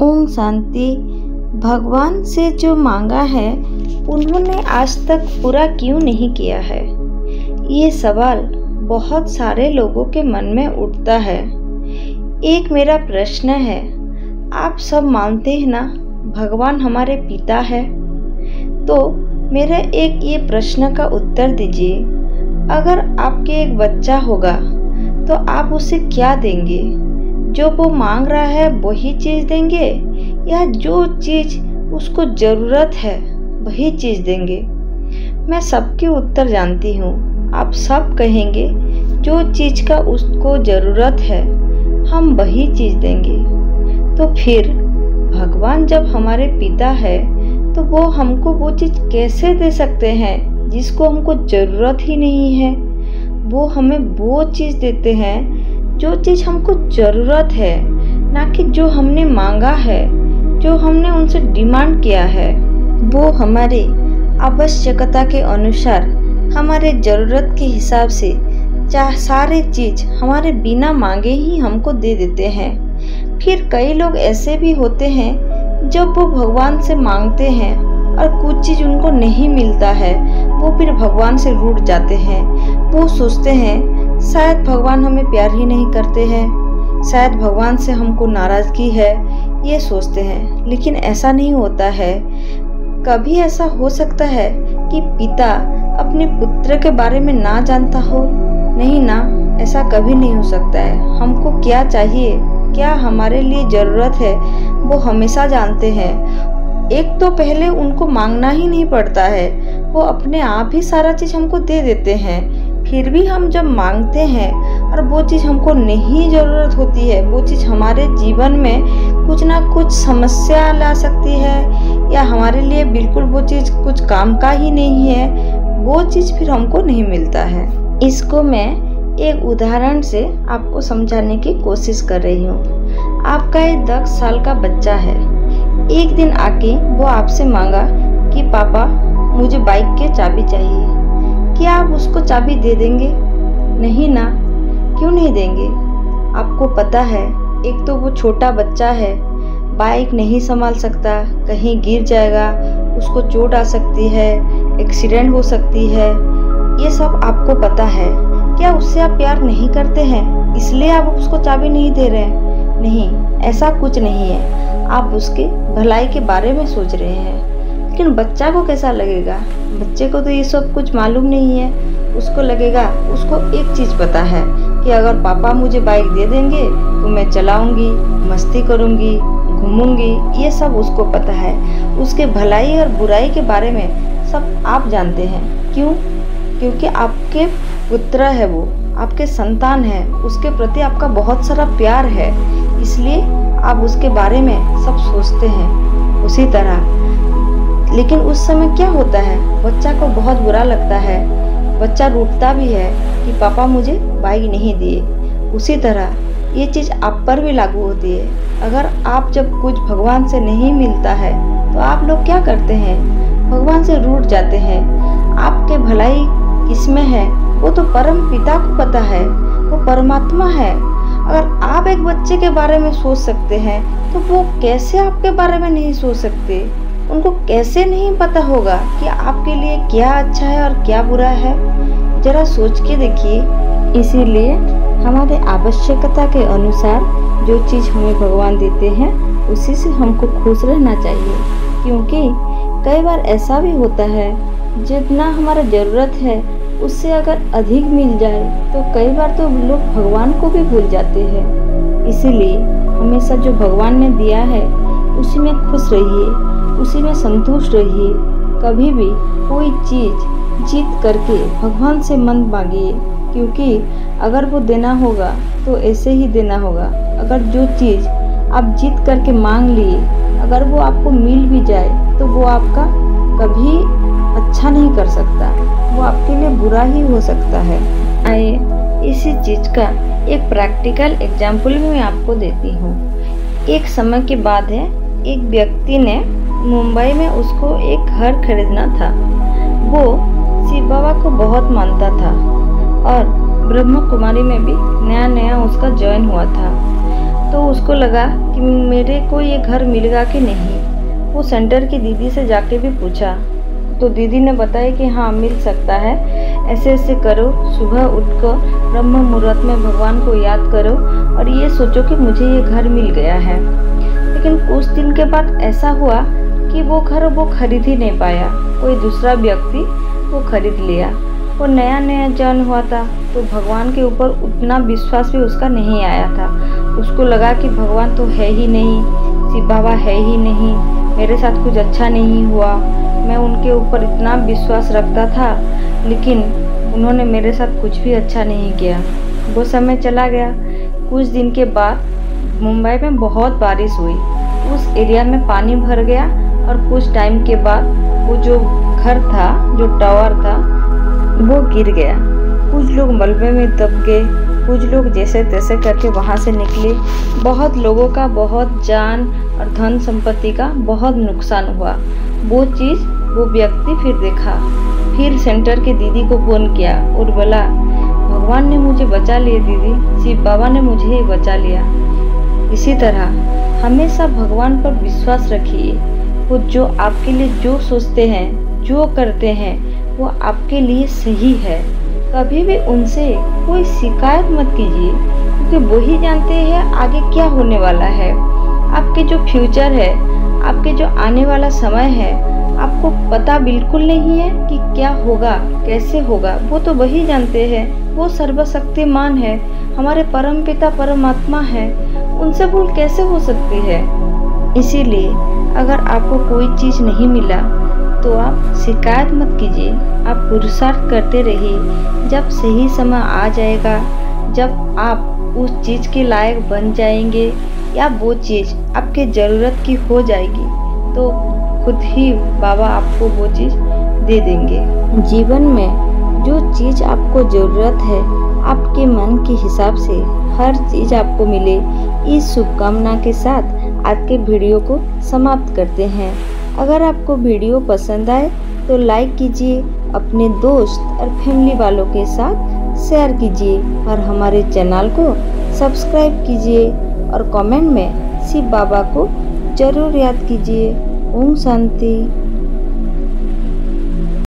ओम शांति। भगवान से जो मांगा है उन्होंने आज तक पूरा क्यों नहीं किया है, ये सवाल बहुत सारे लोगों के मन में उठता है। एक मेरा प्रश्न है, आप सब मानते हैं ना भगवान हमारे पिता है? तो मेरा एक ये प्रश्न का उत्तर दीजिए। अगर आपके एक बच्चा होगा तो आप उसे क्या देंगे? जो वो मांग रहा है वही चीज़ देंगे या जो चीज़ उसको ज़रूरत है वही चीज़ देंगे? मैं सबके उत्तर जानती हूँ। आप सब कहेंगे जो चीज़ का उसको ज़रूरत है हम वही चीज़ देंगे। तो फिर भगवान जब हमारे पिता है तो वो हमको वो चीज़ कैसे दे सकते हैं जिसको हमको ज़रूरत ही नहीं है? वो हमें वो चीज़ देते हैं जो चीज़ हमको ज़रूरत है, ना कि जो हमने मांगा है, जो हमने उनसे डिमांड किया है। वो हमारी आवश्यकता के अनुसार हमारे ज़रूरत के हिसाब से सारे चीज़ हमारे बिना मांगे ही हमको दे देते हैं। फिर कई लोग ऐसे भी होते हैं जब वो भगवान से मांगते हैं और कुछ चीज़ उनको नहीं मिलता है, वो फिर भगवान से रूठ जाते हैं। वो सोचते हैं शायद भगवान हमें प्यार ही नहीं करते हैं, शायद भगवान से हमको नाराज़गी है, ये सोचते हैं। लेकिन ऐसा नहीं होता है। कभी ऐसा हो सकता है कि पिता अपने पुत्र के बारे में ना जानता हो? नहीं ना, ऐसा कभी नहीं हो सकता है। हमको क्या चाहिए, क्या हमारे लिए ज़रूरत है, वो हमेशा जानते हैं। एक तो पहले उनको मांगना ही नहीं पड़ता है, वो अपने आप ही सारा चीज़ हमको दे देते हैं। फिर भी हम जब मांगते हैं और वो चीज़ हमको नहीं ज़रूरत होती है, वो चीज़ हमारे जीवन में कुछ ना कुछ समस्या ला सकती है या हमारे लिए बिल्कुल वो चीज़ कुछ काम का ही नहीं है, वो चीज़ फिर हमको नहीं मिलता है। इसको मैं एक उदाहरण से आपको समझाने की कोशिश कर रही हूँ। आपका एक 10 साल का बच्चा है। एक दिन आके वो आपसे मांगा कि पापा मुझे बाइक की चाबी चाहिए। क्या आप उसको चाबी दे देंगे? नहीं ना। क्यों नहीं देंगे? आपको पता है एक तो वो छोटा बच्चा है, बाइक नहीं संभाल सकता, कहीं गिर जाएगा, उसको चोट आ सकती है, एक्सीडेंट हो सकती है, ये सब आपको पता है। क्या उससे आप प्यार नहीं करते हैं इसलिए आप उसको चाबी नहीं दे रहे हैं? नहीं, ऐसा कुछ नहीं है। आप उसके भलाई के बारे में सोच रहे हैं। लेकिन बच्चा को कैसा लगेगा? बच्चे को तो ये सब कुछ मालूम नहीं है। उसको लगेगा, उसको एक चीज़ पता है कि अगर पापा मुझे बाइक दे देंगे तो मैं चलाऊंगी, मस्ती करूंगी, घूमूंगी, ये सब उसको पता है। उसके भलाई और बुराई के बारे में सब आप जानते हैं। क्यों? क्योंकि आपके पुत्र है, वो आपके संतान है, उसके प्रति आपका बहुत सारा प्यार है, इसलिए आप उसके बारे में सब सोचते हैं। उसी तरह लेकिन उस समय क्या होता है, बच्चा को बहुत बुरा लगता है, बच्चा रूठता भी है कि पापा मुझे बाइक नहीं दिए। उसी तरह ये चीज़ आप पर भी लागू होती है। अगर आप जब कुछ भगवान से नहीं मिलता है तो आप लोग क्या करते हैं? भगवान से रूठ जाते हैं। आपके भलाई किसमें है वो तो परम पिता को पता है, वो परमात्मा है। अगर आप एक बच्चे के बारे में सोच सकते हैं तो वो कैसे आपके बारे में नहीं सोच सकते? उनको कैसे नहीं पता होगा कि आपके लिए क्या अच्छा है और क्या बुरा है? जरा सोच के देखिए। इसीलिए हमारे आवश्यकता के अनुसार जो चीज़ हमें भगवान देते हैं उसी से हमको खुश रहना चाहिए। क्योंकि कई बार ऐसा भी होता है जितना हमारा ज़रूरत है उससे अगर अधिक मिल जाए तो कई बार तो लोग भगवान को भी भूल जाते हैं। इसीलिए हमेशा जो भगवान ने दिया है उसी में खुश रहिए, उसी में संतुष्ट रहिए। कभी भी कोई चीज़ जीत करके भगवान से मन मांगिए, क्योंकि अगर वो देना होगा तो ऐसे ही देना होगा। अगर जो चीज़ आप जीत करके मांग लिए अगर वो आपको मिल भी जाए तो वो आपका कभी अच्छा नहीं कर सकता, वो आपके लिए बुरा ही हो सकता है। आइए इसी चीज़ का एक प्रैक्टिकल एग्जाम्पल भी मैं आपको देती हूँ। एक समय के बाद है, एक व्यक्ति ने मुंबई में उसको एक घर खरीदना था। वो शिव बाबा को बहुत मानता था और ब्रह्म कुमारी में भी नया नया उसका ज्वाइन हुआ था। तो उसको लगा कि मेरे को ये घर मिलेगा कि नहीं। वो सेंटर की दीदी से जाके भी पूछा, तो दीदी ने बताया कि हाँ मिल सकता है। ऐसे ऐसे करो, सुबह उठकर ब्रह्म मुहूर्त में भगवान को याद करो और ये सोचो कि मुझे ये घर मिल गया है। लेकिन कुछ दिन के बाद ऐसा हुआ कि वो घर वो खरीद ही नहीं पाया, कोई दूसरा व्यक्ति वो खरीद लिया। वो नया नया जॉइन हुआ था, तो भगवान के ऊपर उतना विश्वास भी उसका नहीं आया था। उसको लगा कि भगवान तो है ही नहीं, शिव बाबा है ही नहीं, मेरे साथ कुछ अच्छा नहीं हुआ। मैं उनके ऊपर इतना विश्वास रखता था, लेकिन उन्होंने मेरे साथ कुछ भी अच्छा नहीं किया। वो समय चला गया। कुछ दिन के बाद मुंबई में बहुत बारिश हुई, उस एरिया में पानी भर गया और कुछ टाइम के बाद वो जो घर था, जो टावर था, वो गिर गया। कुछ लोग मलबे में दब गए, कुछ लोग जैसे तैसे करके वहाँ से निकले। बहुत लोगों का बहुत जान और धन संपत्ति का बहुत नुकसान हुआ। वो चीज़ वो व्यक्ति फिर देखा, फिर सेंटर के दीदी को फोन किया और बोला, भगवान ने मुझे बचा लिया दीदी, शिव बाबा ने मुझे ही बचा लिया। इसी तरह हमेशा भगवान पर विश्वास रखिए। वो जो आपके लिए जो सोचते हैं, जो करते हैं, वो आपके लिए सही है। कभी भी उनसे कोई शिकायत मत कीजिए, क्योंकि वो ही जानते हैं आगे क्या होने वाला है। आपके जो फ्यूचर है, आपके जो आने वाला समय है, आपको पता बिल्कुल नहीं है कि क्या होगा, कैसे होगा। वो तो वही जानते हैं। वो सर्वशक्तिमान है, हमारे परम पिता परमात्मा है, उनसे भूल कैसे हो सकती है। इसीलिए अगर आपको कोई चीज़ नहीं मिला तो आप शिकायत मत कीजिए, आप पुरुषार्थ करते रहिए। जब सही समय आ जाएगा, जब आप उस चीज़ के लायक बन जाएंगे या वो चीज़ आपके ज़रूरत की हो जाएगी, तो खुद ही बाबा आपको वो चीज़ दे देंगे। जीवन में जो चीज़ आपको ज़रूरत है, आपके मन के हिसाब से हर चीज़ आपको मिले, इस शुभकामना के साथ आज के वीडियो को समाप्त करते हैं। अगर आपको वीडियो पसंद आए तो लाइक कीजिए, अपने दोस्त और फैमिली वालों के साथ शेयर कीजिए और हमारे चैनल को सब्सक्राइब कीजिए और कमेंट में शिव बाबा को जरूर याद कीजिए। ओम शांति।